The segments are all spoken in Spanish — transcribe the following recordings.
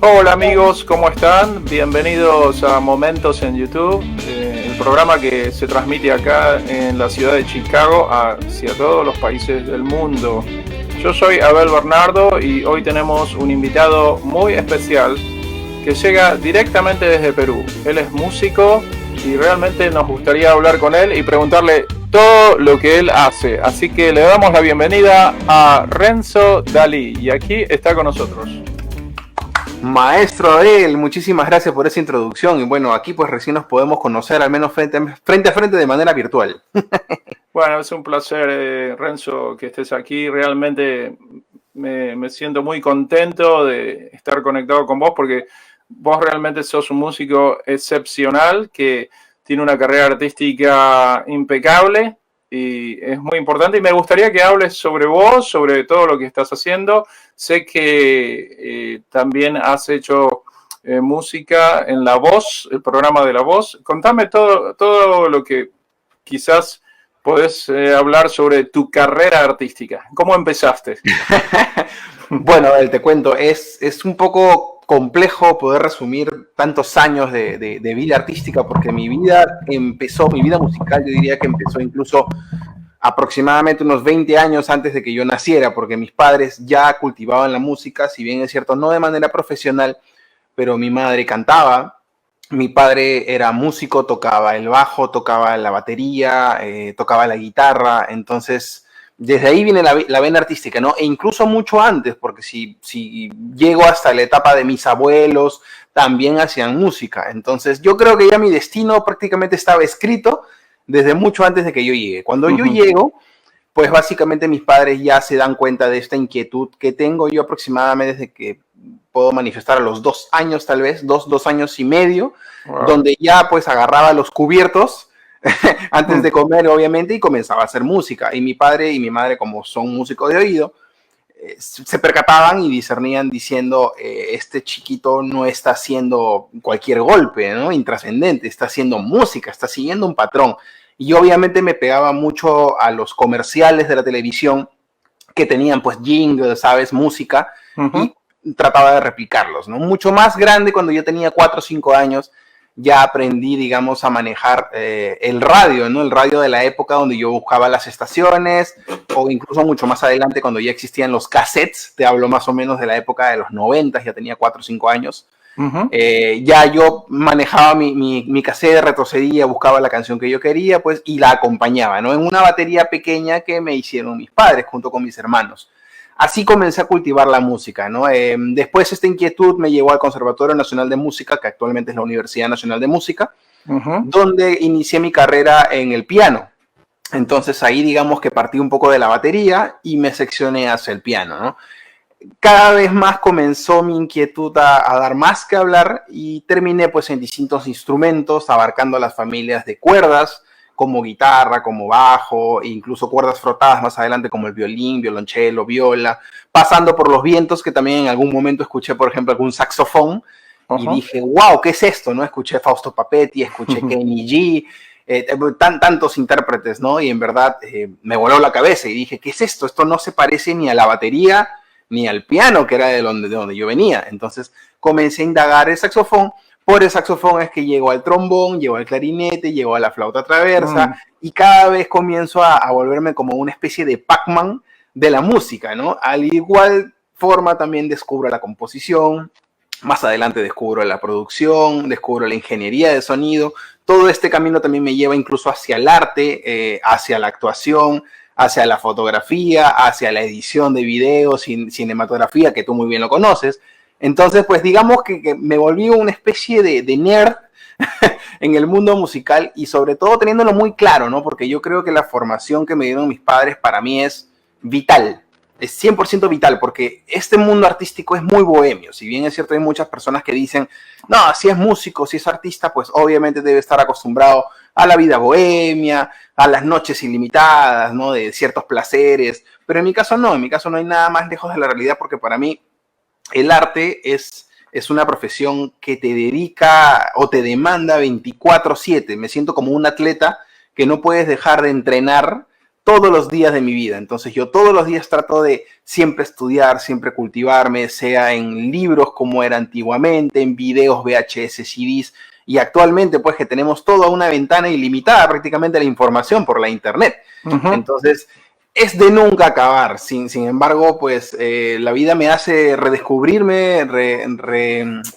Hola amigos, ¿cómo están? Bienvenidos a Momentos en YouTube, el programa que se transmite acá en la ciudad de Chicago hacia todos los países del mundo. Yo soy Abel Bernardo y hoy tenemos un invitado muy especial que llega directamente desde Perú. Él es músico y realmente nos gustaría hablar con él y preguntarle todo lo que él hace. Así que le damos la bienvenida a Renzo Dalí y aquí está con nosotros. Maestro Abel, muchísimas gracias por esa introducción y bueno, aquí pues recién nos podemos conocer al menos frente a frente de manera virtual. Bueno, es un placer, Renzo, que estés aquí. Realmente me siento muy contento de estar conectado con vos porque vos realmente sos un músico excepcional que tiene una carrera artística impecable y es muy importante y me gustaría que hables sobre vos, sobre todo lo que estás haciendo. Sé que también has hecho música en La Voz, el programa de La Voz. Contame todo lo que quizás podés hablar sobre tu carrera artística. ¿Cómo empezaste? Bueno, Abel, te cuento, es un poco complejo poder resumir tantos años de vida artística porque mi vida musical, yo diría que empezó incluso aproximadamente unos 20 años antes de que yo naciera, porque mis padres ya cultivaban la música, si bien es cierto, no de manera profesional, pero mi madre cantaba, mi padre era músico, tocaba el bajo, tocaba la batería, tocaba la guitarra, entonces desde ahí viene la vena artística, ¿no? E incluso mucho antes, porque si llego hasta la etapa de mis abuelos, también hacían música, entonces yo creo que ya mi destino prácticamente estaba escrito desde mucho antes de que yo llegue. Cuando yo llego, pues básicamente mis padres ya se dan cuenta de esta inquietud que tengo yo aproximadamente desde que puedo manifestar a los 2 años tal vez, dos años y medio, wow, donde ya pues agarraba los cubiertos antes de comer obviamente y comenzaba a hacer música. Y mi padre y mi madre, como son músicos de oído, se percataban y discernían diciendo, este chiquito no está haciendo cualquier golpe, ¿no? Intrascendente, está haciendo música, está siguiendo un patrón. Y obviamente me pegaba mucho a los comerciales de la televisión que tenían pues jingles, ¿sabes? Música, y trataba de replicarlos, ¿no? Mucho más grande, cuando yo tenía 4 o 5 años, ya aprendí, digamos, a manejar el radio, ¿no? El radio de la época donde yo buscaba las estaciones, o incluso mucho más adelante cuando ya existían los cassettes, te hablo más o menos de la época de los 90, ya tenía 4 o 5 años. Ya yo manejaba mi cassette, retrocedía, buscaba la canción que yo quería, pues, y la acompañaba, ¿no? En una batería pequeña que me hicieron mis padres junto con mis hermanos. Así comencé a cultivar la música, ¿no? Después esta inquietud me llevó al Conservatorio Nacional de Música, que actualmente es la Universidad Nacional de Música, donde inicié mi carrera en el piano. Entonces ahí digamos que partí un poco de la batería y me seccioné hacia el piano, ¿no? Cada vez más comenzó mi inquietud a dar más que hablar y terminé pues en distintos instrumentos, abarcando las familias de cuerdas, como guitarra, como bajo, e incluso cuerdas frotadas más adelante como el violín, violonchelo, viola, pasando por los vientos, que también en algún momento escuché, por ejemplo, algún saxofón, y dije, wow, ¿qué es esto? ¿No? Escuché Fausto Papetti, escuché Kenny G, tantos intérpretes, ¿no? Y en verdad me voló la cabeza y dije, ¿qué es esto? Esto no se parece ni a la batería, ni al piano, que era de donde yo venía. Entonces comencé a indagar el saxofón. Por el saxofón es que llego al trombón, llego al clarinete, llego a la flauta traversa, y cada vez comienzo a volverme como una especie de Pac-Man de la música, ¿no? Al igual forma también descubro la composición, más adelante descubro la producción, descubro la ingeniería de sonido. Todo este camino también me lleva incluso hacia el arte, hacia la actuación, hacia la fotografía, hacia la edición de videos, cinematografía, que tú muy bien lo conoces. Entonces, pues digamos que me volví una especie de nerd en el mundo musical y sobre todo teniéndolo muy claro, ¿no? Porque yo creo que la formación que me dieron mis padres para mí es vital, es 100% vital, porque este mundo artístico es muy bohemio. Si bien es cierto, hay muchas personas que dicen, no, si es músico, si es artista, pues obviamente debe estar acostumbrado a la vida bohemia, a las noches ilimitadas, ¿no? De ciertos placeres, pero en mi caso no hay nada más lejos de la realidad, porque para mí el arte es una profesión que te dedica o te demanda 24/7. Me siento como un atleta que no puedes dejar de entrenar todos los días de mi vida. Entonces yo todos los días trato de siempre estudiar, siempre cultivarme, sea en libros como era antiguamente, en videos, VHS, CDs, y actualmente pues que tenemos toda una ventana ilimitada prácticamente de la información por la internet. Entonces es de nunca acabar. Sin embargo, pues la vida me hace redescubrirme,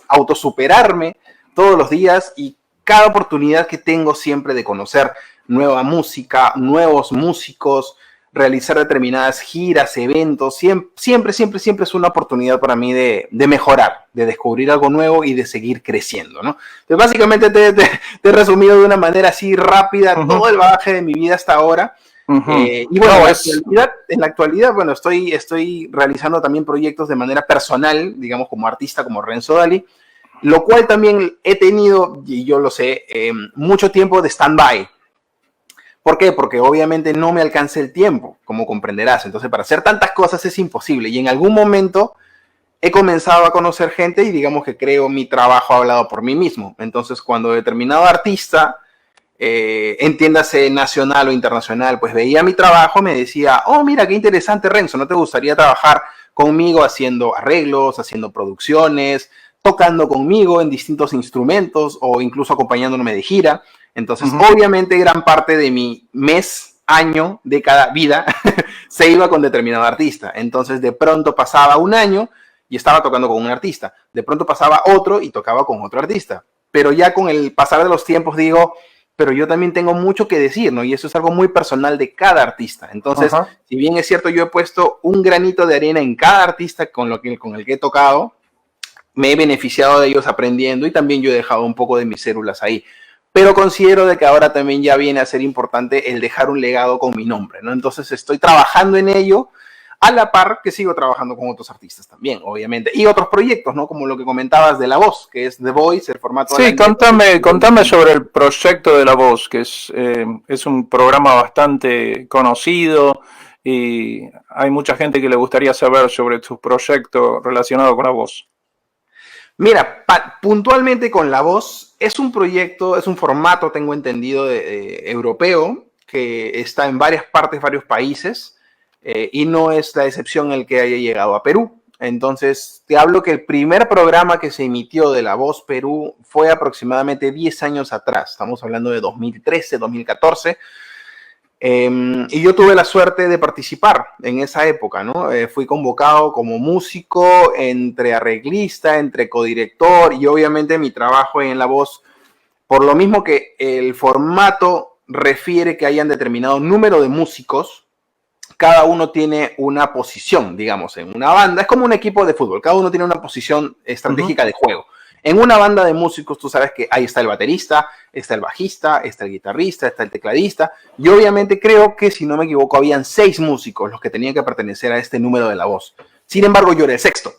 autosuperarme todos los días, y cada oportunidad que tengo siempre de conocer nueva música, nuevos músicos, realizar determinadas giras, eventos, siempre es una oportunidad para mí de mejorar, de descubrir algo nuevo y de seguir creciendo, ¿no? Entonces, básicamente te he resumido de una manera así rápida todo el bagaje de mi vida hasta ahora. Y bueno, en la actualidad, bueno, estoy realizando también proyectos de manera personal, digamos, como artista, como Renzo Dali, lo cual también he tenido, y yo lo sé, mucho tiempo de stand-by. ¿Por qué? Porque obviamente no me alcanza el tiempo, como comprenderás. Entonces, para hacer tantas cosas es imposible. Y en algún momento he comenzado a conocer gente y digamos que creo mi trabajo hablado por mí mismo. Entonces, cuando determinado artista, entiéndase nacional o internacional, pues veía mi trabajo, me decía, oh, mira, qué interesante, Renzo, ¿no te gustaría trabajar conmigo haciendo arreglos, haciendo producciones, tocando conmigo en distintos instrumentos o incluso acompañándome de gira? Entonces, obviamente, gran parte de mi mes, año, década, vida, se iba con determinado artista. Entonces, de pronto pasaba un año y estaba tocando con un artista. De pronto pasaba otro y tocaba con otro artista. Pero ya con el pasar de los tiempos digo, pero yo también tengo mucho que decir, ¿no? Y eso es algo muy personal de cada artista. Entonces, si bien es cierto, yo he puesto un granito de arena en cada artista con el que he tocado, me he beneficiado de ellos aprendiendo y también yo he dejado un poco de mis células ahí. Pero considero de que ahora también ya viene a ser importante el dejar un legado con mi nombre, ¿no? Entonces estoy trabajando en ello, a la par que sigo trabajando con otros artistas también, obviamente. Y otros proyectos, ¿no? Como lo que comentabas de La Voz, que es The Voice, el formato... Sí, contame sobre el proyecto de La Voz, que es un programa bastante conocido y hay mucha gente que le gustaría saber sobre tu proyecto relacionado con La Voz. Mira, puntualmente con La Voz, es un proyecto, es un formato, tengo entendido, europeo, que está en varias partes, varios países, y no es la excepción el que haya llegado a Perú. Entonces, te hablo que el primer programa que se emitió de La Voz Perú fue aproximadamente 10 años atrás. Estamos hablando de 2013, 2014. Y yo tuve la suerte de participar en esa época, ¿no? Fui convocado como músico, entre arreglista, entre codirector, y obviamente mi trabajo en La Voz, por lo mismo que el formato refiere que hayan determinado número de músicos, cada uno tiene una posición, digamos, en una banda. Es como un equipo de fútbol, cada uno tiene una posición estratégica de juego. En una banda de músicos, tú sabes que ahí está el baterista, está el bajista, está el guitarrista, está el tecladista. Y obviamente creo que, si no me equivoco, habían 6 músicos los que tenían que pertenecer a este número de La Voz. Sin embargo, yo era el sexto.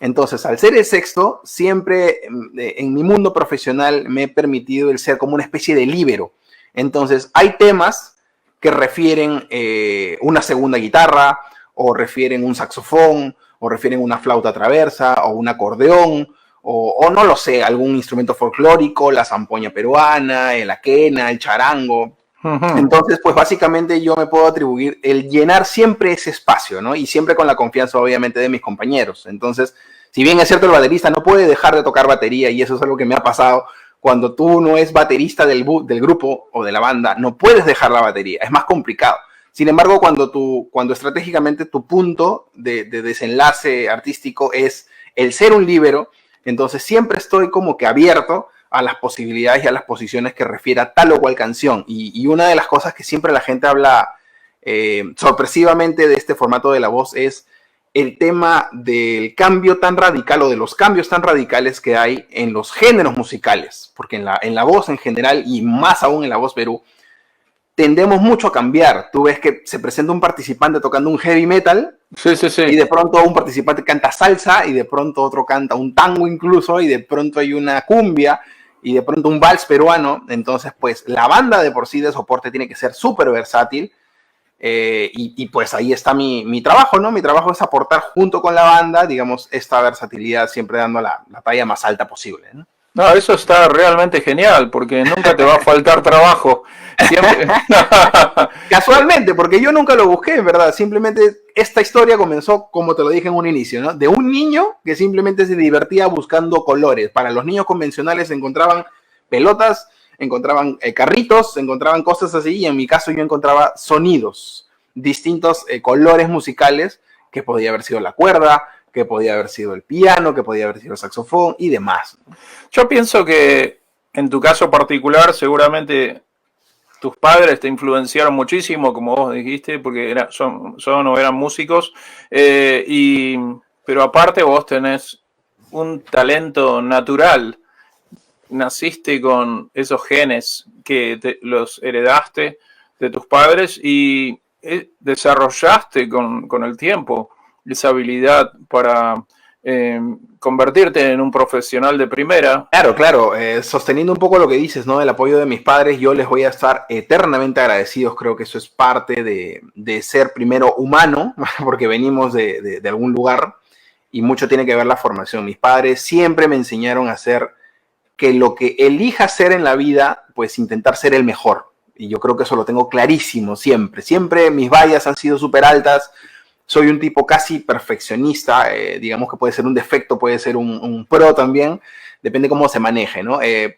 Entonces, al ser el sexto, siempre en mi mundo profesional me he permitido el ser como una especie de líbero. Entonces, hay temas que refieren una segunda guitarra, o refieren un saxofón, o refieren una flauta traversa, o un acordeón, o no lo sé, algún instrumento folclórico, la zampoña peruana, la quena, el charango. Entonces, pues básicamente yo me puedo atribuir el llenar siempre ese espacio, ¿no? Y siempre con la confianza, obviamente, de mis compañeros. Entonces, si bien es cierto, el baterista no puede dejar de tocar batería, y eso es algo que me ha pasado, cuando tú no eres baterista del grupo o de la banda, no puedes dejar la batería, es más complicado. Sin embargo, cuando estratégicamente tu punto de desenlace artístico es el ser un líbero, entonces siempre estoy como que abierto a las posibilidades y a las posiciones que refiera tal o cual canción. Y una de las cosas que siempre la gente habla sorpresivamente de este formato de La Voz es el tema del cambio tan radical, o de los cambios tan radicales que hay en los géneros musicales. Porque en la voz en general, y más aún en La Voz Perú, tendemos mucho a cambiar. Tú ves que se presenta un participante tocando un heavy metal, y de pronto un participante canta salsa, y de pronto otro canta un tango incluso, y de pronto hay una cumbia, y de pronto un vals peruano. Entonces, pues la banda de por sí de soporte tiene que ser súper versátil, y pues ahí está mi trabajo, ¿no? Mi trabajo es aportar junto con la banda, digamos, esta versatilidad, siempre dando la talla más alta posible, ¿no? No, eso está realmente genial, porque nunca te va a faltar trabajo. Siempre. Casualmente, porque yo nunca lo busqué, en verdad. Simplemente esta historia comenzó, como te lo dije en un inicio, ¿no? De un niño que simplemente se divertía buscando colores. Para los niños convencionales se encontraban pelotas, encontraban carritos, encontraban cosas así, y en mi caso yo encontraba sonidos, distintos colores musicales, que podía haber sido la cuerda, que podía haber sido el piano, que podía haber sido el saxofón y demás. Yo pienso que en tu caso particular, seguramente tus padres te influenciaron muchísimo, como vos dijiste, porque son o eran músicos, pero aparte vos tenés un talento natural, naciste con esos genes que los heredaste de tus padres y desarrollaste con el tiempo esa habilidad para convertirte en un profesional de primera. Claro, claro, sosteniendo un poco lo que dices, ¿no? El apoyo de mis padres, yo les voy a estar eternamente agradecidos. Creo que eso es parte de ser primero humano, porque venimos de algún lugar y mucho tiene que ver la formación. Mis padres siempre me enseñaron a hacer que lo que elija ser en la vida, pues intentar ser el mejor. Y yo creo que eso lo tengo clarísimo siempre. Siempre mis vallas han sido súper altas. Soy un tipo casi perfeccionista, digamos que puede ser un defecto, puede ser un pro también, depende cómo se maneje, ¿no? En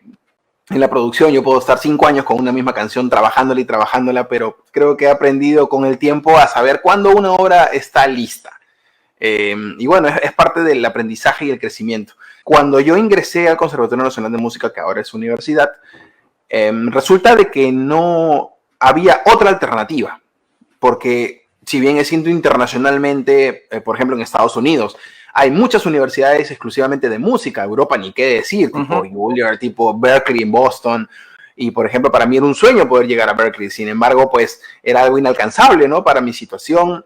la producción yo puedo estar 5 años con una misma canción trabajándola y trabajándola, pero creo que he aprendido con el tiempo a saber cuándo una obra está lista. Y bueno, es parte del aprendizaje y el crecimiento. Cuando yo ingresé al Conservatorio Nacional de Música, que ahora es universidad, resulta de que no había otra alternativa, porque si bien es siendo internacionalmente, por ejemplo en Estados Unidos, hay muchas universidades exclusivamente de música, Europa ni qué decir, tipo Juilliard, tipo Berkeley en Boston, y por ejemplo para mí era un sueño poder llegar a Berkeley, sin embargo pues era algo inalcanzable, ¿no? Para mi situación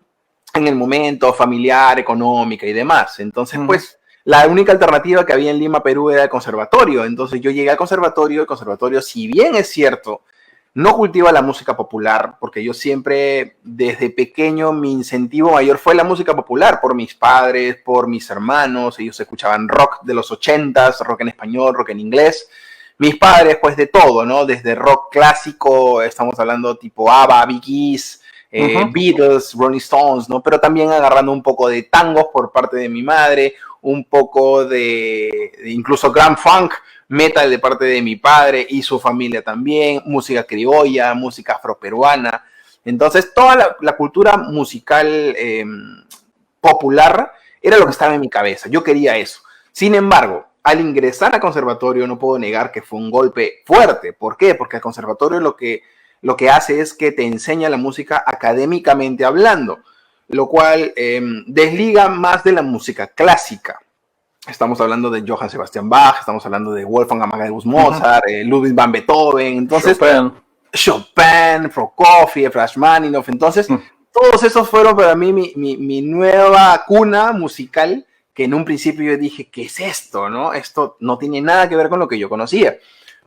en el momento familiar, económica y demás, entonces pues la única alternativa que había en Lima, Perú era el conservatorio, entonces yo llegué al conservatorio, el conservatorio si bien es cierto, no cultiva la música popular, porque yo siempre, desde pequeño, mi incentivo mayor fue la música popular, por mis padres, por mis hermanos, ellos escuchaban rock de los 80s, rock en español, rock en inglés. Mis padres, pues de todo, ¿no? Desde rock clásico, estamos hablando tipo ABBA, Bee Gees, Beatles, Rolling Stones, ¿no? Pero también agarrando un poco de tangos por parte de mi madre, un poco de incluso grand funk, metal de parte de mi padre y su familia también, música criolla, música afroperuana. Entonces, toda la cultura musical popular era lo que estaba en mi cabeza. Yo quería eso. Sin embargo, al ingresar al conservatorio, no puedo negar que fue un golpe fuerte. ¿Por qué? Porque el conservatorio lo que hace es que te enseña la música académicamente hablando, lo cual desliga más de la música clásica. Estamos hablando de Johann Sebastian Bach, estamos hablando de Wolfgang Amadeus Mozart, Ludwig van Beethoven, entonces Chopin, Prokofiev, Rachmaninoff, entonces todos esos fueron para mí mi nueva cuna musical, que en un principio yo dije, ¿qué es esto? ¿No? Esto no tiene nada que ver con lo que yo conocía,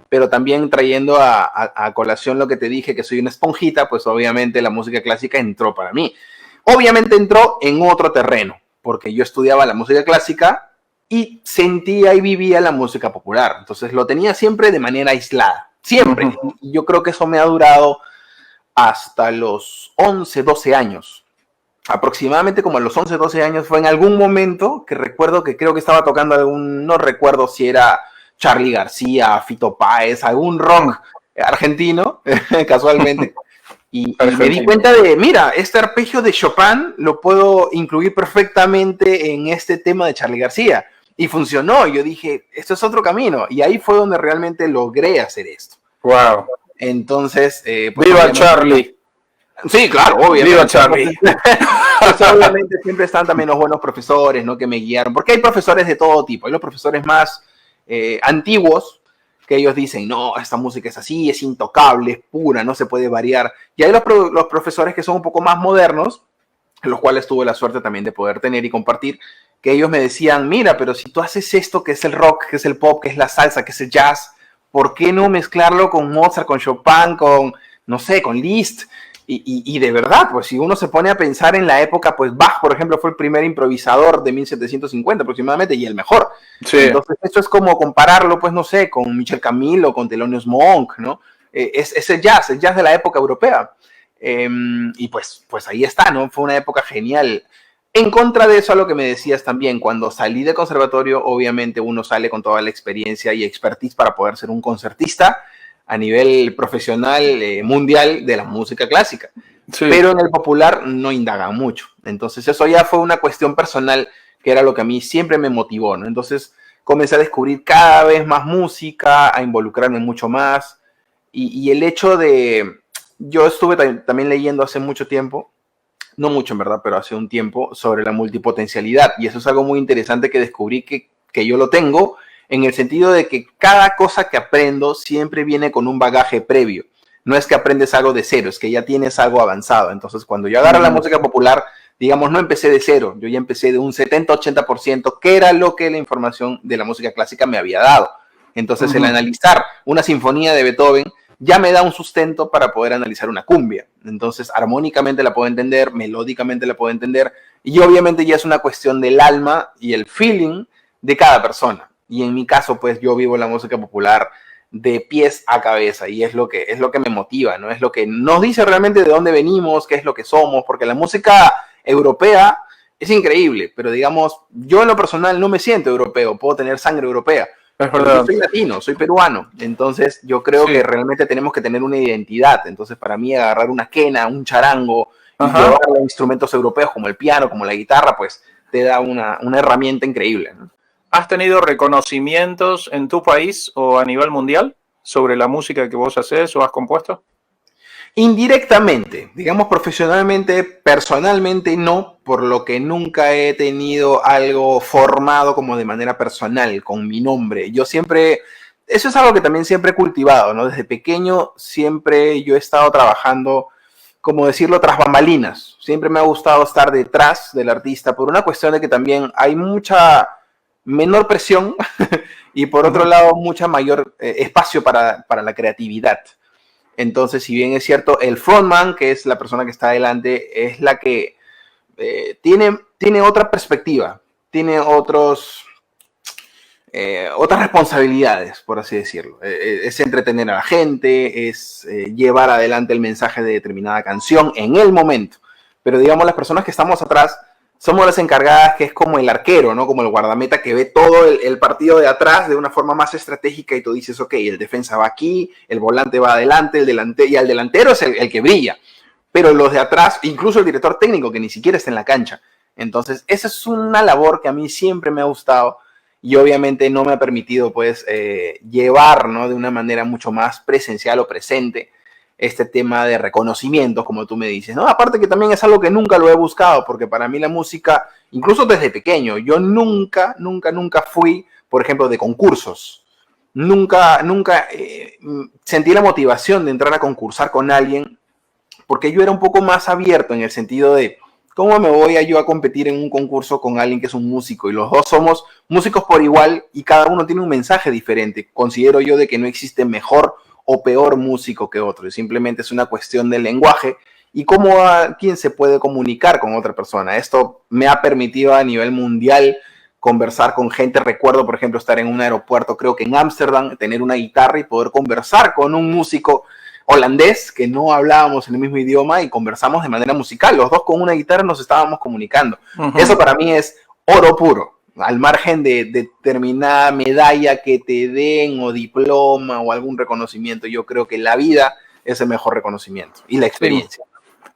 pero también trayendo a colación lo que te dije, que soy una esponjita, pues obviamente la música clásica entró para mí. Obviamente entró en otro terreno, porque yo estudiaba la música clásica y sentía y vivía la música popular. Entonces lo tenía siempre de manera aislada, siempre. Y yo creo que eso me ha durado hasta los 11, 12 años. Aproximadamente como a los 11, 12 años fue en algún momento que recuerdo que creo que estaba tocando no recuerdo si era Charly García, Fito Páez, algún rock argentino, casualmente. Y me di cuenta de, mira, este arpegio de Chopin lo puedo incluir perfectamente en este tema de Charly García. Y funcionó. Yo dije, esto es otro camino. Y ahí fue donde realmente logré hacer esto. Wow. Entonces, pues ¡viva Charly! Sí, claro, obviamente. ¡Viva Charly! Pues obviamente siempre están también los buenos profesores, ¿no? Que me guiaron. Porque hay profesores de todo tipo. Hay los profesores más antiguos, que ellos dicen, no, esta música es así, es intocable, es pura, no se puede variar. Y hay los profesores que son un poco más modernos, los cuales tuve la suerte también de poder tener y compartir, que ellos me decían, mira, pero si tú haces esto que es el rock, que es el pop, que es la salsa, que es el jazz, ¿por qué no mezclarlo con Mozart, con Chopin, con, no sé, con Liszt? Y de verdad, pues si uno se pone a pensar en la época, pues Bach, por ejemplo, fue el primer improvisador de 1750 aproximadamente y el mejor. Sí. Entonces, esto es como compararlo, pues no sé, con Michel Camilo o con Thelonious Monk, ¿no? Es el jazz de la época europea. Y pues ahí está, ¿no? Fue una época genial. En contra de eso, a lo que me decías también, cuando salí del conservatorio, obviamente uno sale con toda la experiencia y expertise para poder ser un concertista a nivel profesional mundial de la música clásica. Sí. Pero en el popular no indagan mucho. Entonces eso ya fue una cuestión personal que era lo que a mí siempre me motivó, ¿no? Entonces comencé a descubrir cada vez más música, a involucrarme mucho más. Y el hecho de... Yo estuve también leyendo hace mucho tiempo, no mucho en verdad, pero hace un tiempo, sobre la multipotencialidad. Y eso es algo muy interesante que descubrí que yo lo tengo, en el sentido de que cada cosa que aprendo siempre viene con un bagaje previo. No es que aprendes algo de cero, es que ya tienes algo avanzado. Entonces, cuando yo agarro la música popular, digamos, no empecé de cero, yo ya empecé de un 70-80%, que era lo que la información de la música clásica me había dado. Entonces, el analizar una sinfonía de Beethoven ya me da un sustento para poder analizar una cumbia. Entonces, armónicamente la puedo entender, melódicamente la puedo entender, y obviamente ya es una cuestión del alma y el feeling de cada persona. Y en mi caso, pues yo vivo la música popular de pies a cabeza y es lo que me motiva, ¿no? Es lo que nos dice realmente de dónde venimos, qué es lo que somos, porque la música europea es increíble, pero digamos, yo en lo personal no me siento europeo, puedo tener sangre europea. Yo soy latino, soy peruano, entonces yo creo que realmente tenemos que tener una identidad. Entonces para mí agarrar una quena, un charango y llevarlo a instrumentos europeos como el piano, como la guitarra, pues te da una herramienta increíble, ¿no? ¿Has tenido reconocimientos en tu país o a nivel mundial sobre la música que vos haces o has compuesto? Indirectamente, digamos profesionalmente, personalmente no, por lo que nunca he tenido algo formado como de manera personal, con mi nombre. Yo siempre, eso es algo que también siempre he cultivado, ¿no? Desde pequeño siempre yo he estado trabajando, como decirlo, tras bambalinas. Siempre me ha gustado estar detrás del artista por una cuestión de que también hay mucha menor presión y por otro lado mucha mayor espacio para la creatividad. Entonces, si bien es cierto, el frontman, que es la persona que está adelante, es la que tiene otra perspectiva, tiene otras responsabilidades, por así decirlo. Es entretener a la gente, es llevar adelante el mensaje de determinada canción en el momento. Pero digamos, las personas que estamos atrás somos las encargadas, que es como el arquero, ¿no? Como el guardameta que ve todo el partido de atrás de una forma más estratégica y tú dices, ok, el defensa va aquí, el volante va adelante, y el delantero es el que brilla. Pero los de atrás, incluso el director técnico que ni siquiera está en la cancha. Entonces, esa es una labor que a mí siempre me ha gustado y obviamente no me ha permitido, pues, llevar, ¿no? De una manera mucho más presencial o presente este tema de reconocimientos, como tú me dices, ¿no? Aparte que también es algo que nunca lo he buscado, porque para mí la música, incluso desde pequeño, yo nunca fui, por ejemplo, de concursos. Nunca sentí la motivación de entrar a concursar con alguien, porque yo era un poco más abierto en el sentido de, ¿cómo me voy yo a competir en un concurso con alguien que es un músico? Y los dos somos músicos por igual y cada uno tiene un mensaje diferente. Considero yo de que no existe mejor o peor músico que otro, y simplemente es una cuestión del lenguaje y cómo quién se puede comunicar con otra persona. Esto me ha permitido a nivel mundial conversar con gente. Recuerdo, por ejemplo, estar en un aeropuerto, creo que en Ámsterdam, tener una guitarra y poder conversar con un músico holandés que no hablábamos el mismo idioma y conversamos de manera musical. Los dos con una guitarra nos estábamos comunicando. Eso para mí es oro puro. Al margen de determinada medalla que te den o diploma o algún reconocimiento, yo creo que la vida es el mejor reconocimiento y la experiencia.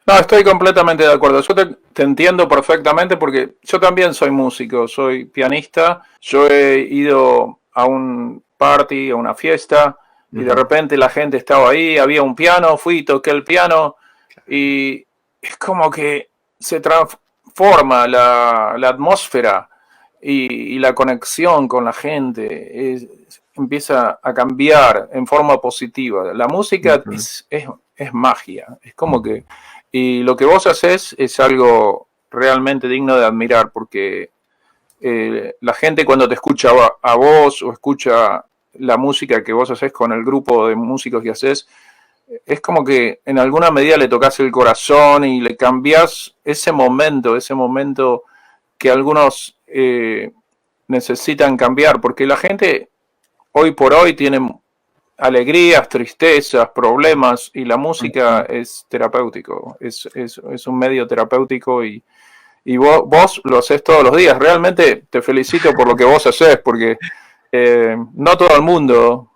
No, estoy completamente de acuerdo. Yo te entiendo perfectamente porque yo también soy músico, soy pianista. Yo he ido a un party, a una fiesta y de repente la gente estaba ahí, había un piano, fui y toqué el piano y es como que se transforma la atmósfera. Y la conexión con la gente empieza a cambiar en forma positiva. La música es magia, es como que... Y lo que vos haces es algo realmente digno de admirar, porque la gente cuando te escucha a vos o escucha la música que vos haces con el grupo de músicos que haces, es como que en alguna medida le tocas el corazón y le cambias ese momento que algunos necesitan cambiar, porque la gente hoy por hoy tiene alegrías, tristezas, problemas, y la música es terapéutico, es un medio terapéutico y vos lo haces todos los días. Realmente te felicito por lo que vos haces, porque no todo el mundo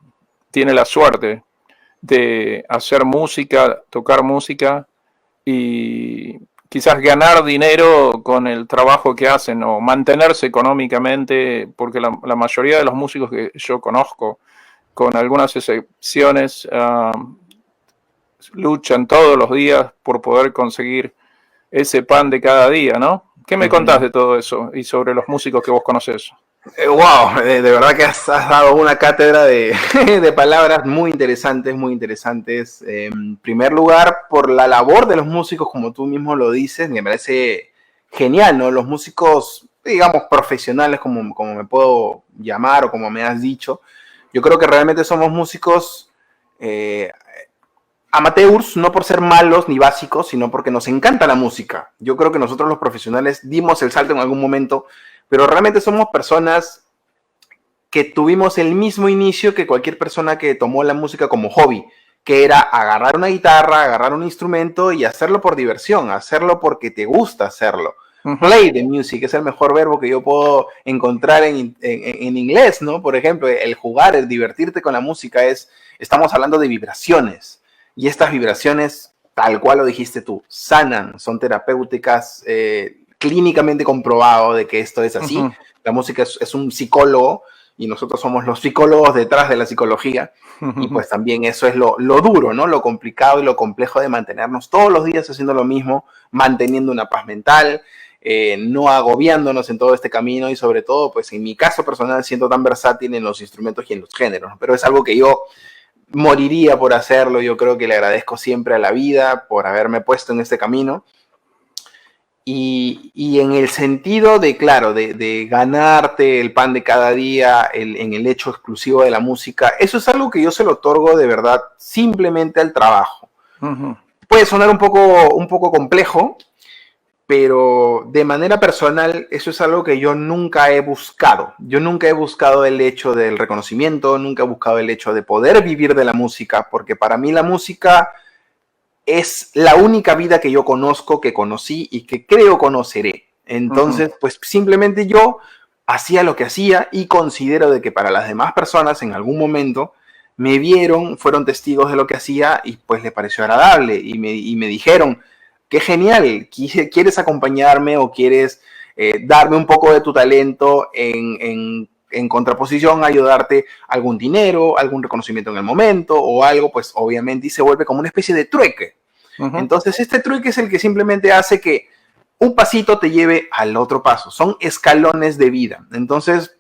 tiene la suerte de hacer música, tocar música y quizás ganar dinero con el trabajo que hacen o mantenerse económicamente, porque la mayoría de los músicos que yo conozco, con algunas excepciones, luchan todos los días por poder conseguir ese pan de cada día, ¿no? ¿Qué me contás de todo eso y sobre los músicos que vos conocés? Wow, de verdad que has dado una cátedra de, de palabras muy interesantes, muy interesantes. En primer lugar, por la labor de los músicos, como tú mismo lo dices, me parece genial, ¿no? Los músicos, digamos, profesionales, como me puedo llamar o como me has dicho, yo creo que realmente somos músicos amateurs, no por ser malos ni básicos, sino porque nos encanta la música. Yo creo que nosotros los profesionales dimos el salto en algún momento, pero realmente somos personas que tuvimos el mismo inicio que cualquier persona que tomó la música como hobby, que era agarrar una guitarra, agarrar un instrumento y hacerlo por diversión, hacerlo porque te gusta hacerlo. Play the music es el mejor verbo que yo puedo encontrar en inglés, ¿no? Por ejemplo, el jugar, el divertirte con la música estamos hablando de vibraciones. Y estas vibraciones, tal cual lo dijiste tú, sanan, son terapéuticas, clínicamente comprobado de que esto es así. La música es un psicólogo y nosotros somos los psicólogos detrás de la psicología. Y pues también eso es lo duro, ¿no? Lo complicado y lo complejo de mantenernos todos los días haciendo lo mismo, manteniendo una paz mental, no agobiándonos en todo este camino y sobre todo, pues en mi caso personal, siendo tan versátil en los instrumentos y en los géneros, ¿no? Pero es algo que yo moriría por hacerlo. Yo creo que le agradezco siempre a la vida por haberme puesto en este camino. Y en el sentido de, claro, de ganarte el pan de cada día en el hecho exclusivo de la música, eso es algo que yo se lo otorgo de verdad simplemente al trabajo. Puede sonar un poco complejo, pero de manera personal eso es algo que yo nunca he buscado. Yo nunca he buscado el hecho del reconocimiento, nunca he buscado el hecho de poder vivir de la música, porque para mí la música es la única vida que yo conozco, que conocí y que creo conoceré. Entonces, pues simplemente yo hacía lo que hacía y considero de que para las demás personas en algún momento me vieron, fueron testigos de lo que hacía y pues les pareció agradable y me dijeron, qué genial, ¿quieres acompañarme o quieres darme un poco de tu talento en contraposición a ayudarte algún dinero, algún reconocimiento en el momento o algo? Pues obviamente y se vuelve como una especie de trueque. Entonces este trueque es el que simplemente hace que un pasito te lleve al otro paso. Son escalones de vida. Entonces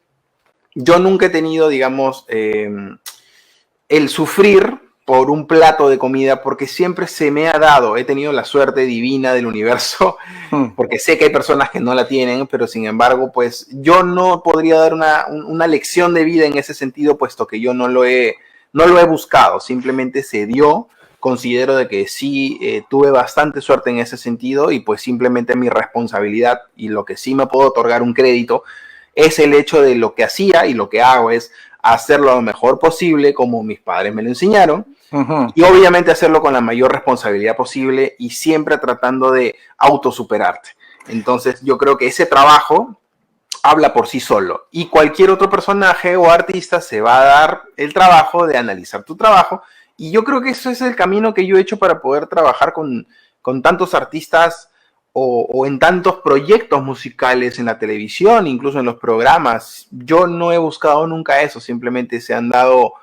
yo nunca he tenido, digamos, el sufrir por un plato de comida, porque siempre se me ha dado, he tenido la suerte divina del universo, porque sé que hay personas que no la tienen, pero sin embargo, pues yo no podría dar una lección de vida en ese sentido, puesto que yo no lo he buscado, simplemente se dio. Considero de que sí tuve bastante suerte en ese sentido y pues simplemente mi responsabilidad y lo que sí me puedo otorgar un crédito es el hecho de lo que hacía y lo que hago es hacerlo lo mejor posible como mis padres me lo enseñaron y obviamente hacerlo con la mayor responsabilidad posible y siempre tratando de autosuperarte. Entonces yo creo que ese trabajo habla por sí solo y cualquier otro personaje o artista se va a dar el trabajo de analizar tu trabajo. Y yo creo que eso es el camino que yo he hecho para poder trabajar con tantos artistas o en tantos proyectos musicales en la televisión, incluso en los programas. Yo no he buscado nunca eso, simplemente se han dado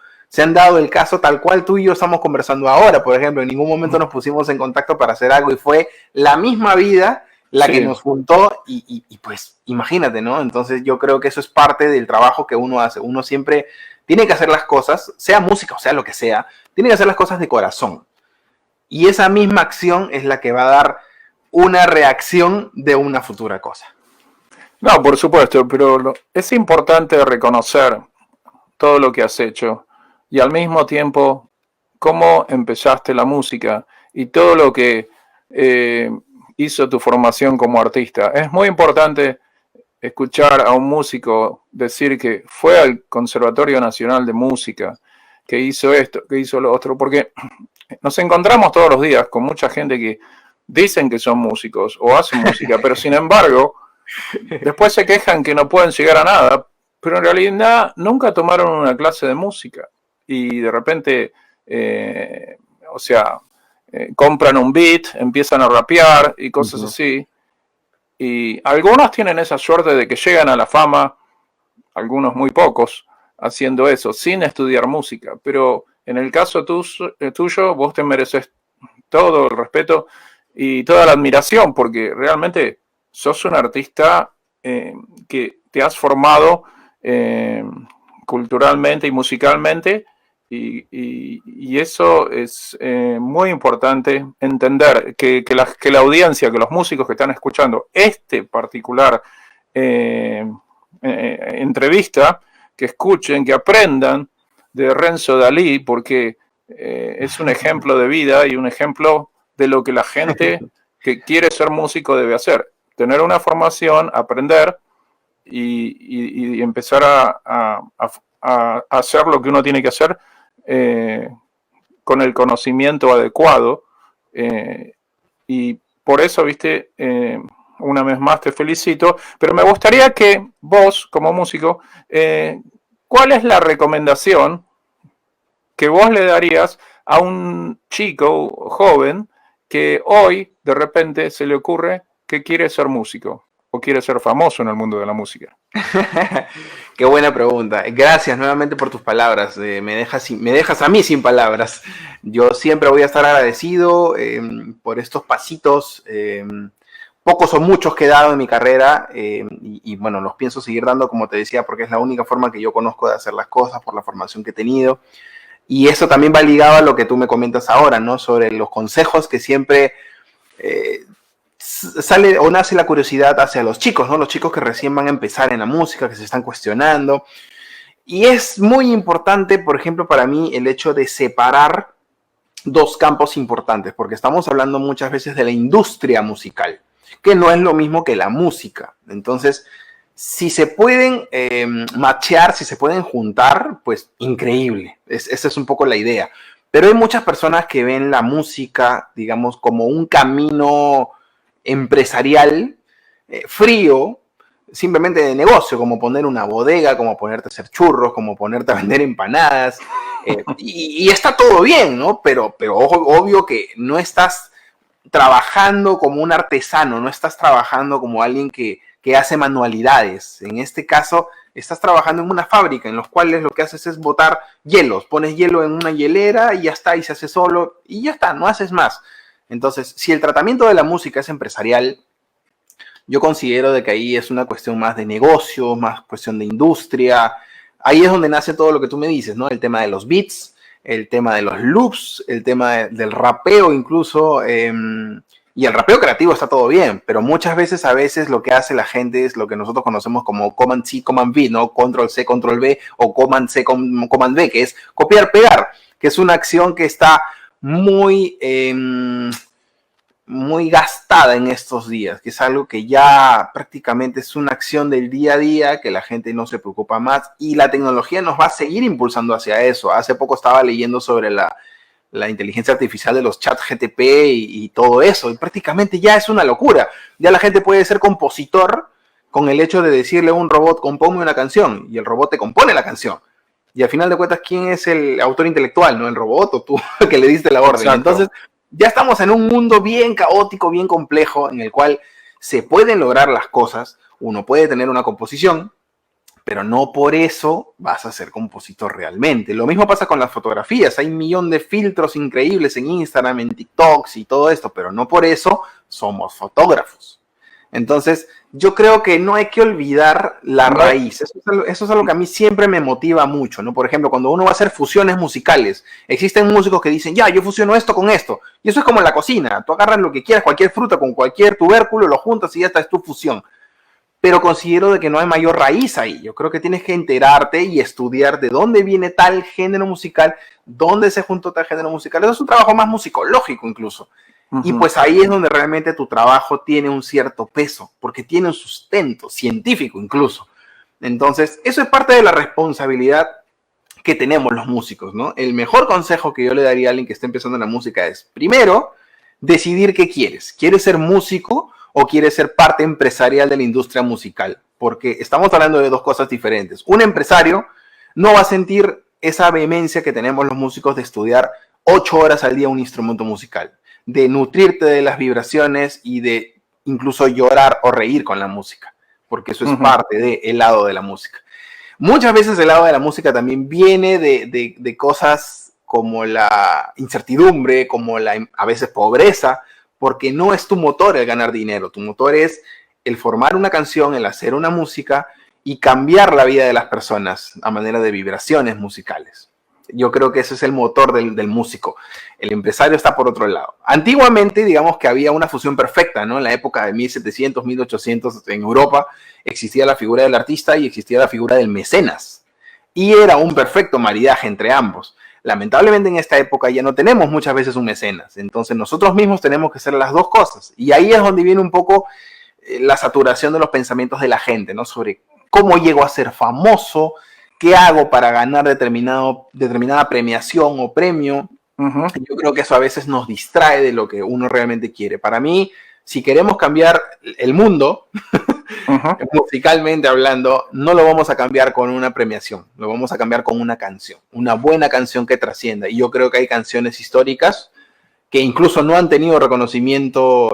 el caso tal cual tú y yo estamos conversando ahora. Por ejemplo, en ningún momento nos pusimos en contacto para hacer algo y fue la misma vida la que nos juntó y pues imagínate, ¿no? Entonces yo creo que eso es parte del trabajo que uno hace. Uno siempre tiene que hacer las cosas, sea música o sea lo que sea, tiene que hacer las cosas de corazón. Y esa misma acción es la que va a dar una reacción de una futura cosa. No, por supuesto, pero es importante reconocer todo lo que has hecho y al mismo tiempo cómo empezaste la música y todo lo que hizo tu formación como artista. Es muy importante escuchar a un músico decir que fue al Conservatorio Nacional de Música, que hizo esto, que hizo lo otro, porque nos encontramos todos los días con mucha gente que dicen que son músicos o hacen música, pero sin embargo, después se quejan que no pueden llegar a nada, pero en realidad nunca tomaron una clase de música y de repente, compran un beat, empiezan a rapear y cosas así. Y algunos tienen esa suerte de que llegan a la fama, algunos muy pocos, haciendo eso, sin estudiar música. Pero en el caso tuyo, vos te mereces todo el respeto y toda la admiración, porque realmente sos un artista que te has formado culturalmente y musicalmente, y eso es muy importante entender que la audiencia, que los músicos que están escuchando este particular entrevista, que escuchen, que aprendan de Renzo Dalí, porque es un ejemplo de vida y un ejemplo de lo que la gente que quiere ser músico debe hacer: tener una formación, aprender y empezar a hacer lo que uno tiene que hacer con el conocimiento adecuado, y por eso, viste, una vez más te felicito, pero me gustaría que vos, como músico, ¿cuál es la recomendación que vos le darías a un chico joven que hoy de repente se le ocurre que quiere ser músico o quiere ser famoso en el mundo de la música? Qué buena pregunta. Gracias nuevamente por tus palabras. Me dejas a mí sin palabras. Yo siempre voy a estar agradecido por estos pasitos, pocos o muchos que he dado en mi carrera, y bueno, los pienso seguir dando, como te decía, porque es la única forma que yo conozco de hacer las cosas, por la formación que he tenido. Y eso también va ligado a lo que tú me comentas ahora, ¿no? Sobre los consejos que siempre sale o nace la curiosidad hacia los chicos, ¿no? Los chicos que recién van a empezar en la música, que se están cuestionando. Y es muy importante, por ejemplo, para mí, el hecho de separar dos campos importantes, porque estamos hablando muchas veces de la industria musical, que no es lo mismo que la música. Entonces, si se pueden matchear, si se pueden juntar, pues increíble. Esa es un poco la idea. Pero hay muchas personas que ven la música, digamos, como un camino empresarial frío, simplemente de negocio, como poner una bodega, como ponerte a hacer churros, como ponerte a vender empanadas, y está todo bien, ¿no? Pero obvio que no estás trabajando como un artesano, no estás trabajando como alguien que hace manualidades. En este caso, estás trabajando en una fábrica en los cuales lo que haces es botar hielos, pones hielo en una hielera y ya está, y se hace solo, y ya está, no haces más. Entonces, si el tratamiento de la música es empresarial, yo considero de que ahí es una cuestión más de negocio, más cuestión de industria. Ahí es donde nace todo lo que tú me dices, ¿no? El tema de los beats, el tema de los loops, el tema del rapeo incluso. Y el rapeo creativo está todo bien, pero muchas veces, a veces, lo que hace la gente es lo que nosotros conocemos como Command C, Command V, ¿no? Control C, Control V, o Command C, Command V, que es copiar, pegar, que es una acción que está muy gastada en estos días, que es algo que ya prácticamente es una acción del día a día, que la gente no se preocupa más, y la tecnología nos va a seguir impulsando hacia eso. Hace poco estaba leyendo sobre la inteligencia artificial de los chats GTP y todo eso, y prácticamente ya es una locura. Ya la gente puede ser compositor con el hecho de decirle a un robot, compónme una canción, y el robot te compone la canción. Y al final de cuentas, ¿quién es el autor intelectual? ¿No? ¿El robot o tú que le diste la orden? Exacto. Entonces, ya estamos en un mundo bien caótico, bien complejo, en el cual se pueden lograr las cosas. Uno puede tener una composición, pero no por eso vas a ser compositor realmente. Lo mismo pasa con las fotografías. Hay un millón de filtros increíbles en Instagram, en TikToks y todo esto, pero no por eso somos fotógrafos. Entonces, yo creo que no hay que olvidar la raíz. Eso es algo que a mí siempre me motiva mucho, ¿no? Por ejemplo, cuando uno va a hacer fusiones musicales, existen músicos que dicen, ya, yo fusiono esto con esto. Y eso es como en la cocina. Tú agarras lo que quieras, cualquier fruta con cualquier tubérculo, lo juntas y ya está, es tu fusión. pero considero de que no hay mayor raíz ahí. Yo creo que tienes que enterarte y estudiar de dónde viene tal género musical, dónde se juntó tal género musical. Eso es un trabajo más musicológico incluso. Y pues ahí es donde realmente tu trabajo tiene un cierto peso, porque tiene un sustento científico incluso. Entonces, eso es parte de la responsabilidad que tenemos los músicos, ¿no? El mejor consejo que yo le daría a alguien que esté empezando en la música es, primero, decidir qué quieres. ¿Quieres ser músico o quieres ser parte empresarial de la industria musical? Porque estamos hablando de dos cosas diferentes. Un empresario no va a sentir esa vehemencia que tenemos los músicos de estudiar 8 horas al día un instrumento musical, de nutrirte de las vibraciones y de incluso llorar o reír con la música, porque eso es parte del lado de la música. Muchas veces el lado de la música también viene de cosas como la incertidumbre, como la a veces pobreza, porque no es tu motor el ganar dinero, tu motor es el formar una canción, el hacer una música y cambiar la vida de las personas a manera de vibraciones musicales. Yo creo que ese es el motor del músico. El empresario está por otro lado. Antiguamente, digamos que había una fusión perfecta, ¿no? En la época de 1700, 1800 en Europa existía la figura del artista y existía la figura del mecenas. Y era un perfecto maridaje entre ambos. Lamentablemente en esta época ya no tenemos muchas veces un mecenas. Entonces nosotros mismos tenemos que hacer las dos cosas. Y ahí es donde viene un poco la saturación de los pensamientos de la gente, ¿no? Sobre cómo llego a ser famoso, qué hago para ganar determinada premiación o premio. Yo creo que eso a veces nos distrae de lo que uno realmente quiere. Para mí, si queremos cambiar el mundo, musicalmente hablando, no lo vamos a cambiar con una premiación, lo vamos a cambiar con una canción, una buena canción que trascienda. Y yo creo que hay canciones históricas que incluso no han tenido reconocimiento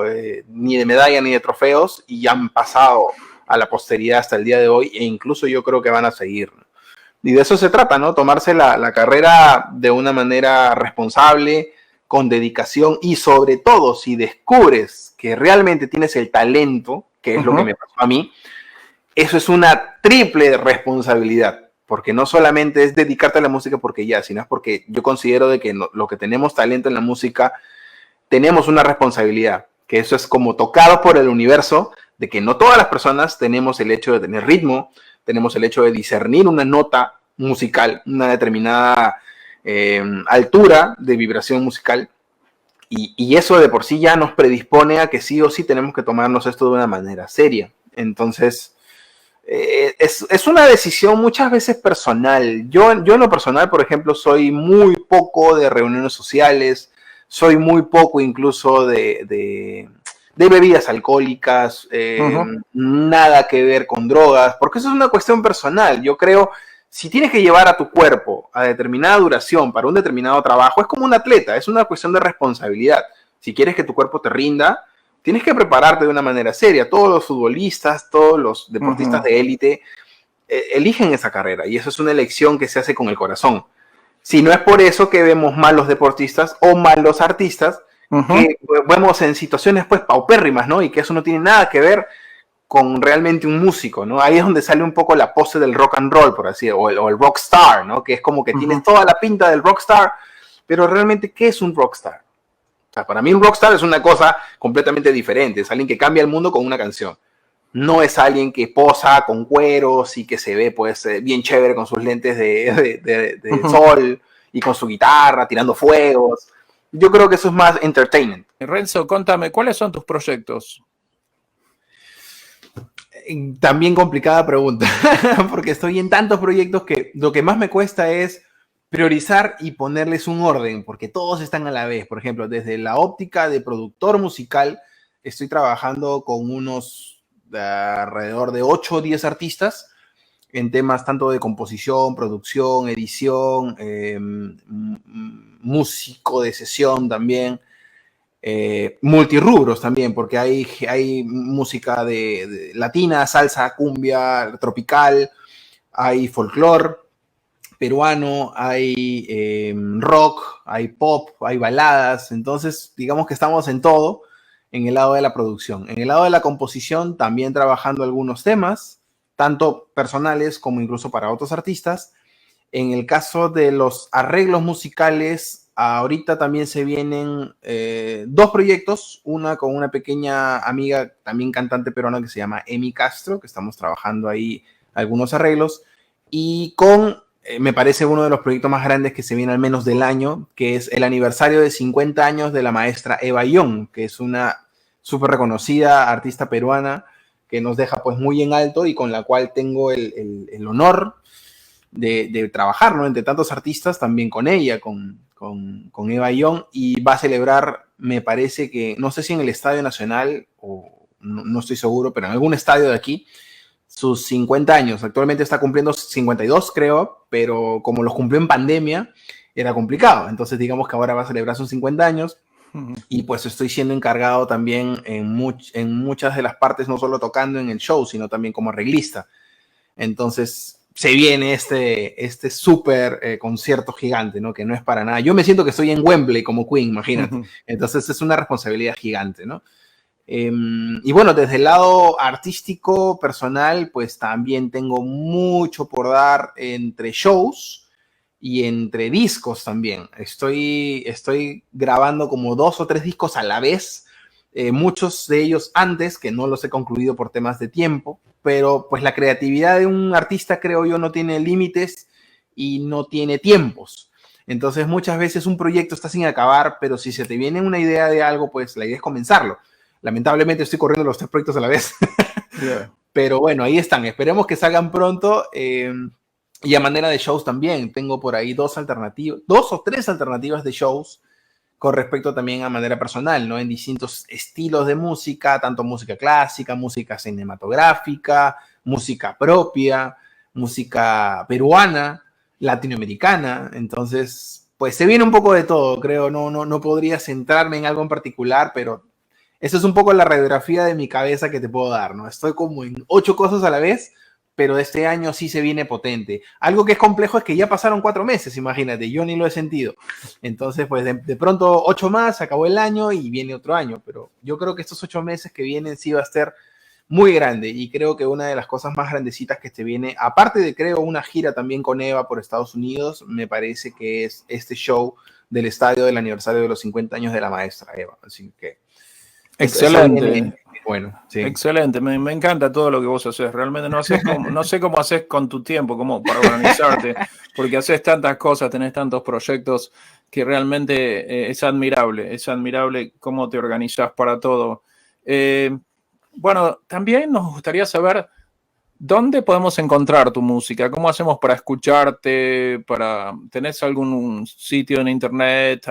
ni de medalla ni de trofeos y han pasado a la posteridad hasta el día de hoy, e incluso yo creo que van a seguir. Y de eso se trata, ¿no? Tomarse la carrera de una manera responsable, con dedicación, y sobre todo, si descubres que realmente tienes el talento, que es lo que me pasó a mí, eso es una triple responsabilidad, porque no solamente es dedicarte a la música porque ya, sino es porque yo considero de que lo que tenemos talento en la música, tenemos una responsabilidad, que eso es como tocado por el universo, de que no todas las personas tenemos el hecho de tener ritmo, tenemos el hecho de discernir una nota musical, una determinada altura de vibración musical, y eso de por sí ya nos predispone a que sí o sí tenemos que tomarnos esto de una manera seria. Entonces, es una decisión muchas veces personal. Yo en lo personal, por ejemplo, soy muy poco de reuniones sociales, soy muy poco incluso de bebidas alcohólicas, nada que ver con drogas, porque eso es una cuestión personal. Yo creo, si tienes que llevar a tu cuerpo a determinada duración para un determinado trabajo, es como un atleta, es una cuestión de responsabilidad. Si quieres que tu cuerpo te rinda, tienes que prepararte de una manera seria. Todos los futbolistas, todos los deportistas de élite eligen esa carrera, y eso es una elección que se hace con el corazón. Si no es por eso que vemos malos deportistas o malos artistas, que vemos en situaciones pues paupérrimas, ¿no? Y que eso no tiene nada que ver con realmente un músico, ¿no? Ahí es donde sale un poco la pose del rock and roll, por así decirlo, o el rockstar, ¿no? Que es como que tienes toda la pinta del rockstar, pero realmente, ¿qué es un rockstar? O sea, para mí un rockstar es una cosa completamente diferente, es alguien que cambia el mundo con una canción. No es alguien que posa con cueros y que se ve pues bien chévere con sus lentes de sol y con su guitarra tirando fuegos. Yo creo que eso es más entertainment. Renzo, contame, ¿cuáles son tus proyectos? También complicada pregunta, porque estoy en tantos proyectos que lo que más me cuesta es priorizar y ponerles un orden, porque todos están a la vez. Por ejemplo, desde la óptica de productor musical, estoy trabajando con unos alrededor de 8 o 10 artistas en temas tanto de composición, producción, edición, músico de sesión también. Multirrubros también, porque hay música de latina, salsa, cumbia, tropical, hay folclore peruano, hay rock, hay pop, hay baladas. Entonces, digamos que estamos en todo en el lado de la producción. En el lado de la composición, también trabajando algunos temas, tanto personales como incluso para otros artistas. En el caso de los arreglos musicales, ahorita también se vienen dos proyectos, una con una pequeña amiga, también cantante peruana que se llama Emi Castro, que estamos trabajando ahí algunos arreglos, y con, me parece uno de los proyectos más grandes que se viene al menos del año, que es el aniversario de 50 años de la maestra Eva Young, que es una súper reconocida artista peruana que nos deja pues muy en alto y con la cual tengo el honor de trabajar, ¿no? Entre tantos artistas, también con ella, con Eva Young, y va a celebrar, me parece que, no sé si en el Estadio Nacional, o no estoy seguro, pero en algún estadio de aquí, sus 50 años. Actualmente está cumpliendo 52, creo, pero como los cumplió en pandemia, era complicado. Entonces, digamos que ahora va a celebrar sus 50 años. Y pues estoy siendo encargado también en muchas de las partes, no solo tocando en el show, sino también como arreglista. Entonces se viene este súper concierto gigante, ¿no? Que no es para nada. Yo me siento que estoy en Wembley como Queen, imagínate. Entonces es una responsabilidad gigante, ¿no? Y bueno, desde el lado artístico, personal, pues también tengo mucho por dar entre shows y entre discos también. Estoy grabando como 2 o 3 discos a la vez, muchos de ellos antes, que no los he concluido por temas de tiempo, pero pues la creatividad de un artista, creo yo, no tiene límites y no tiene tiempos. Entonces muchas veces un proyecto está sin acabar, pero si se te viene una idea de algo, pues la idea es comenzarlo. Lamentablemente estoy corriendo los 3 proyectos a la vez. Yeah. Pero bueno, ahí están. Esperemos que salgan pronto. Y a manera de shows también, tengo por ahí 2 o 3 alternativas de shows con respecto también a manera personal, ¿no? En distintos estilos de música, tanto música clásica, música cinematográfica, música propia, música peruana, latinoamericana. Entonces, pues se viene un poco de todo, creo. No podría centrarme en algo en particular, pero esa es un poco la radiografía de mi cabeza que te puedo dar, ¿no? Estoy como en 8 cosas a la vez, pero este año sí se viene potente. Algo que es complejo es que ya pasaron 4 meses, imagínate, yo ni lo he sentido. Entonces, pues de pronto 8 más, se acabó el año y viene otro año, pero yo creo que estos 8 meses que vienen sí va a ser muy grande y creo que una de las cosas más grandecitas que te viene, aparte de creo una gira también con Eva por Estados Unidos, me parece que es este show del estadio del aniversario de los 50 años de la maestra Eva. Así que... Excelente. Bueno, sí. Excelente, me encanta todo lo que vos haces. Realmente no sé cómo haces con tu tiempo, como para organizarte, porque haces tantas cosas, tenés tantos proyectos que realmente es admirable cómo te organizás para todo. Bueno, también nos gustaría saber dónde podemos encontrar tu música, cómo hacemos para escucharte, ¿tenés algún sitio en internet?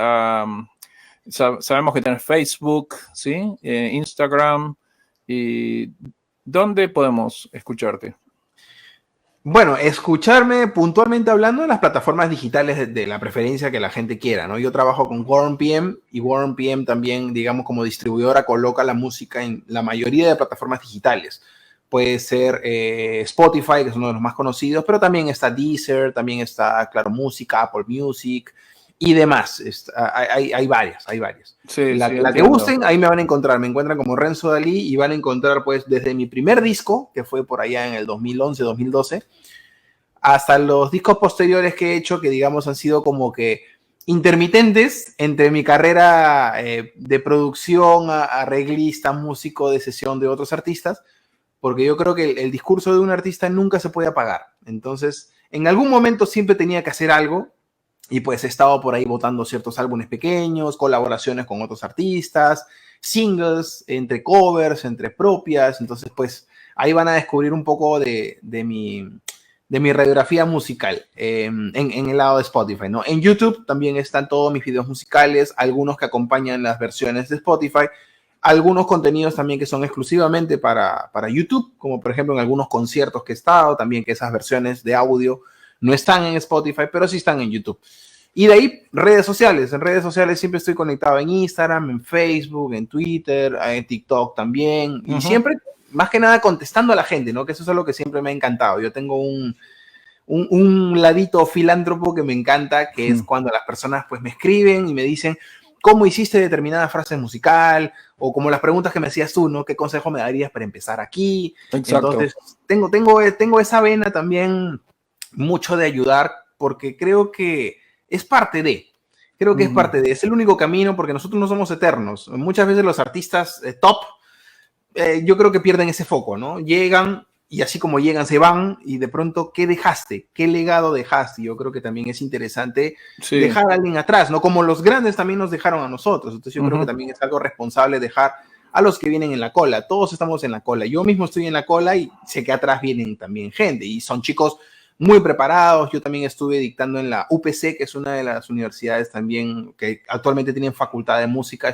Sabemos que tenés Facebook, ¿sí? Instagram. ¿Y dónde podemos escucharte? Bueno, escucharme puntualmente hablando en las plataformas digitales de la preferencia que la gente quiera, ¿no? Yo trabajo con Warren PM y Warren PM también, digamos, como distribuidora coloca la música en la mayoría de plataformas digitales. Puede ser Spotify, que es uno de los más conocidos, pero también está Deezer, también está, claro, Música, Apple Music y demás. Hay varias. Sí, la que gusten, ahí me van a encontrar. Me encuentran como Renzo Dalí y van a encontrar pues desde mi primer disco, que fue por allá en el 2011, 2012, hasta los discos posteriores que he hecho, que digamos han sido como que intermitentes entre mi carrera de producción, arreglista, músico de sesión de otros artistas, porque yo creo que el discurso de un artista nunca se puede apagar. Entonces, en algún momento siempre tenía que hacer algo. Y pues he estado por ahí botando ciertos álbumes pequeños, colaboraciones con otros artistas, singles, entre covers, entre propias. Entonces, pues ahí van a descubrir un poco de mi radiografía musical en el lado de Spotify, ¿no? En YouTube también están todos mis videos musicales, algunos que acompañan las versiones de Spotify, algunos contenidos también que son exclusivamente para YouTube, como por ejemplo en algunos conciertos que he estado, también que esas versiones de audio no están en Spotify, pero sí están en YouTube. Y de ahí, redes sociales. En redes sociales siempre estoy conectado en Instagram, en Facebook, en Twitter, en TikTok también. Y siempre, más que nada, contestando a la gente, ¿no? Que eso es algo que siempre me ha encantado. Yo tengo un ladito filántropo que me encanta, que es cuando las personas pues me escriben y me dicen cómo hiciste determinada frase musical, o como las preguntas que me hacías tú, ¿no? ¿Qué consejo me darías para empezar aquí? Exacto. Entonces, tengo esa vena también mucho de ayudar, porque creo que es parte de. Creo que es parte de, es el único camino porque nosotros no somos eternos. Muchas veces los artistas top, yo creo que pierden ese foco, ¿no? Llegan y así como llegan se van y de pronto, ¿qué dejaste? ¿Qué legado dejaste? Yo creo que también es interesante dejar a alguien atrás, ¿no? Como los grandes también nos dejaron a nosotros. Entonces yo creo que también es algo responsable dejar a los que vienen en la cola. Todos estamos en la cola. Yo mismo estoy en la cola y sé que atrás vienen también gente y son chicos muy preparados. Yo también estuve dictando en la UPC, que es una de las universidades también que actualmente tienen facultad de música.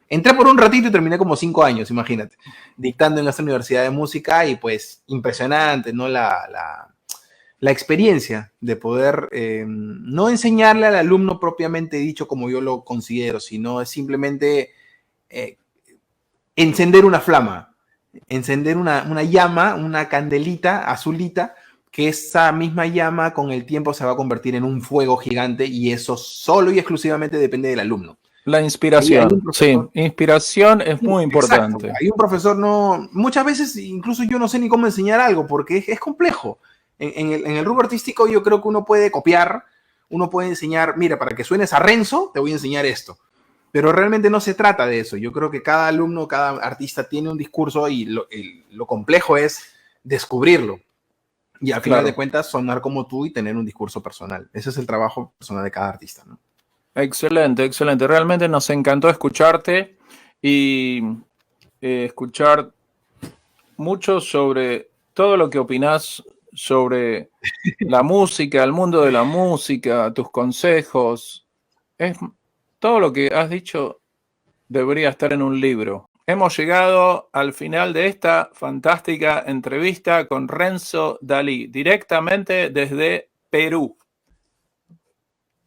Entré por un ratito y terminé como 5 años, imagínate, dictando en esta universidad de música y pues impresionante, ¿no? La experiencia de poder no enseñarle al alumno propiamente dicho como yo lo considero, sino simplemente encender una flama, encender una llama, una candelita azulita, que esa misma llama con el tiempo se va a convertir en un fuego gigante y eso solo y exclusivamente depende del alumno. La inspiración, sí, inspiración es muy importante. Hay un profesor, muchas veces incluso yo no sé ni cómo enseñar algo porque es complejo. En el rubro artístico yo creo que uno puede copiar, uno puede enseñar, mira, para que suenes a Renzo, te voy a enseñar esto. Pero realmente no se trata de eso. Yo creo que cada alumno, cada artista tiene un discurso y lo complejo es descubrirlo. Y al final de cuentas sonar como tú y tener un discurso personal. Ese es el trabajo personal de cada artista, ¿no? Excelente, excelente. Realmente nos encantó escucharte y escuchar mucho sobre todo lo que opinás sobre la música, el mundo de la música, tus consejos. Todo lo que has dicho debería estar en un libro. Hemos llegado al final de esta fantástica entrevista con Renzo Dalí, directamente desde Perú.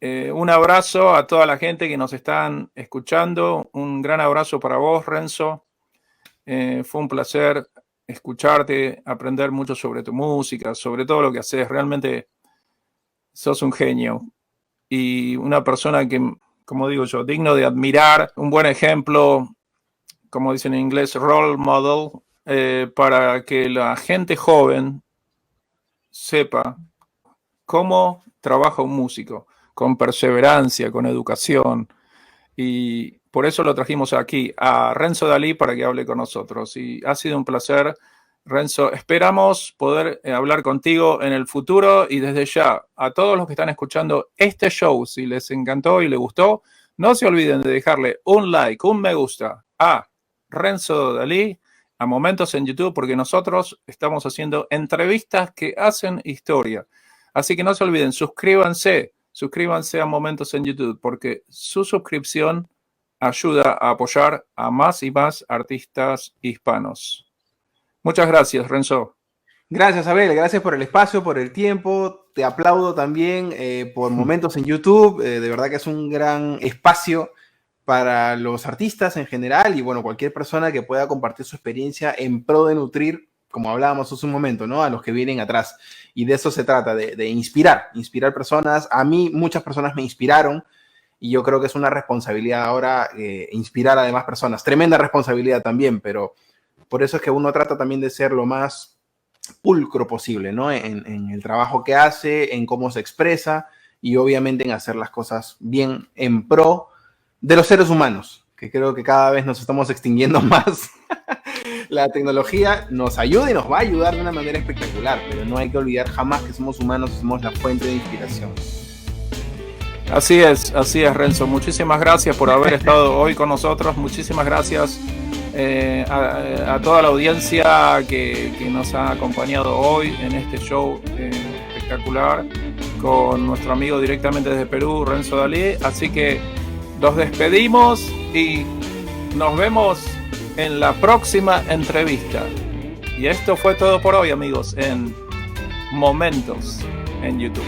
Un abrazo a toda la gente que nos están escuchando. Un gran abrazo para vos, Renzo. Fue un placer escucharte, aprender mucho sobre tu música, sobre todo lo que haces. Realmente sos un genio y una persona que, como digo yo, digno de admirar, un buen ejemplo, como dicen en inglés, role model, para que la gente joven sepa cómo trabaja un músico, con perseverancia, con educación, y por eso lo trajimos aquí a Renzo Dalí para que hable con nosotros. Y ha sido un placer, Renzo. Esperamos poder hablar contigo en el futuro y desde ya, a todos los que están escuchando este show, si les encantó y les gustó, no se olviden de dejarle un like, un me gusta a Renzo Dalí, a Momentos en YouTube, porque nosotros estamos haciendo entrevistas que hacen historia. Así que no se olviden, suscríbanse a Momentos en YouTube, porque su suscripción ayuda a apoyar a más y más artistas hispanos. Muchas gracias, Renzo. Gracias, Abel. Gracias por el espacio, por el tiempo. Te aplaudo también por Momentos en YouTube. De verdad que es un gran espacio para los artistas en general y, bueno, cualquier persona que pueda compartir su experiencia en pro de nutrir, como hablábamos hace un momento, ¿no? A los que vienen atrás. Y de eso se trata, de inspirar personas. A mí muchas personas me inspiraron y yo creo que es una responsabilidad ahora inspirar a demás personas. Tremenda responsabilidad también, pero por eso es que uno trata también de ser lo más pulcro posible, ¿no? En el trabajo que hace, en cómo se expresa y obviamente en hacer las cosas bien en pro de los seres humanos, que creo que cada vez nos estamos extinguiendo más. La tecnología nos ayuda y nos va a ayudar de una manera espectacular, pero no hay que olvidar jamás que somos humanos, somos la fuente de inspiración. Así es, Renzo. Muchísimas gracias por haber estado hoy con nosotros. Muchísimas gracias a toda la audiencia que nos ha acompañado hoy en este show espectacular con nuestro amigo directamente desde Perú, Renzo Dalí. Así que nos despedimos y nos vemos en la próxima entrevista. Y esto fue todo por hoy, amigos, en Momentos en YouTube.